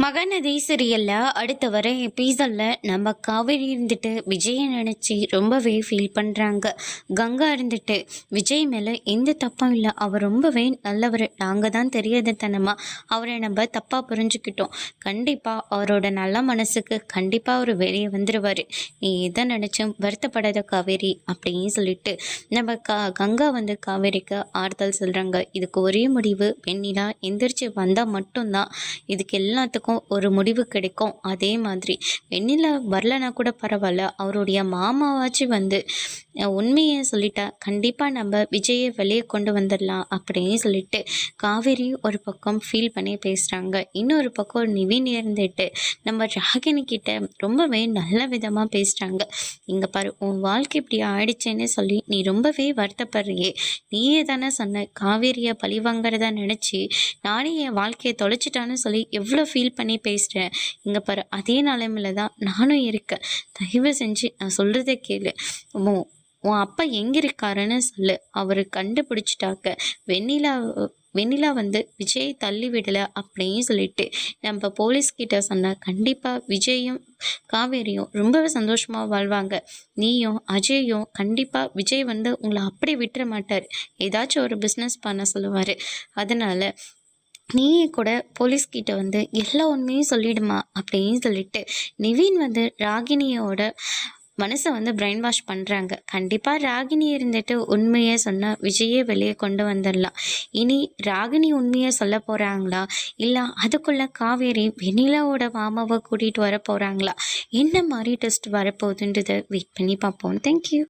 மகாநதி சீரியல்ல அடுத்த வர எபிசோடில் நம்ம காவேரி இருந்துட்டு விஜயை நினச்சி ரொம்பவே ஃபீல் பண்ணுறாங்க. கங்கா இருந்துட்டு விஜய் மேலே எந்த தப்பும் இல்லை, அவர் ரொம்பவே நல்லவர், நாங்கள் தான் தெரியாதனமாக அவரை நம்ம தப்பாக புரிஞ்சுக்கிட்டோம். கண்டிப்பாக அவரோட நல்ல மனசுக்கு கண்டிப்பாக அவர் வெளியே வந்துடுவார், நீ எதை நினச்சும் வருத்தப்படாத காவேரி அப்படின்னு சொல்லிட்டு நம்ம கங்கா வந்து காவேரிக்கு ஆறுதல் சொல்கிறாங்க. இதுக்கு ஒரே முடிவு, வெண்ணிலா எந்திரிச்சு வந்தால் மட்டும்தான் இதுக்கு எல்லாத்துக்கும் ஒரு முடிவு கிடைக்கும். அதே மாதிரி வெண்ணிலா வரலனா கூட பரவாயில்ல, அவருடைய மாமாவாச்சும் வந்து உண்மையை சொல்லிட்டா கண்டிப்பாக நம்ம விஜயை வெளியே கொண்டு வந்துடலாம் அப்படின்னு சொல்லிட்டு காவேரி ஒரு பக்கம் ஃபீல் பண்ணி பேசுகிறாங்க. இன்னொரு பக்கம் நிவின் இருந்துட்டு நம்ம ராகினி கிட்ட ரொம்பவே நல்ல விதமாக பேசுகிறாங்க. இங்கே பாரு, உன் வாழ்க்கை இப்படி ஆயிடுச்சேன்னு சொல்லி நீ ரொம்பவே வருத்தப்படுறியே, நீயே தானே சொன்ன காவேரியை பழி வாங்கிறதா நினச்சி நானே என் வாழ்க்கையை தொலைச்சிட்டான்னு சொல்லி எவ்வளோ ஃபீல் பண்ணி பேசுகிறேன். இங்கே பாரு, அதே நிலைமையில தான் நானும் இருக்கேன், தயவு செஞ்சு நான் சொல்கிறத கேளு, உன் அப்பா எங்கே இருக்காருன்னு சொல்லு, அவர் கண்டுபிடிச்சிட்டாக்க வெண்ணிலா வந்து விஜயை தள்ளி விடலை அப்படின்னு சொல்லிட்டு நம்ம போலீஸ்கிட்ட சொன்னால் கண்டிப்பாக விஜயும் காவேரியும் ரொம்பவே சந்தோஷமாக வாழ்வாங்க. நீயும் அஜயும் கண்டிப்பாக விஜய் வந்து உங்களை அப்படி விட்டுற மாட்டார், ஏதாச்சும் ஒரு பிஸ்னஸ் பண்ண சொல்லுவார். அதனால் நீயே கூட போலீஸ்கிட்ட வந்து எல்லா உண்மையும் சொல்லிடுமா அப்படின்னு சொல்லிட்டு நிவின் வந்து ராகினியோட மனசை வந்து பிரெயின் வாஷ் பண்ணுறாங்க. கண்டிப்பாக ராகினி இருந்துட்டு உண்மையை சொன்னால் விஜயே வெளியே கொண்டு வந்துடலாம். இனி ராகினி உண்மையை சொல்ல போகிறாங்களா, இல்லை அதுக்குள்ளே காவேரி வெண்ணிலாவோட மாமாவை கூட்டிகிட்டு வர போகிறாங்களா, என்ன மாதிரி டெஸ்ட் வரப்போகுதுன்றதை வெயிட் பண்ணி பார்ப்போம். தேங்க்யூ.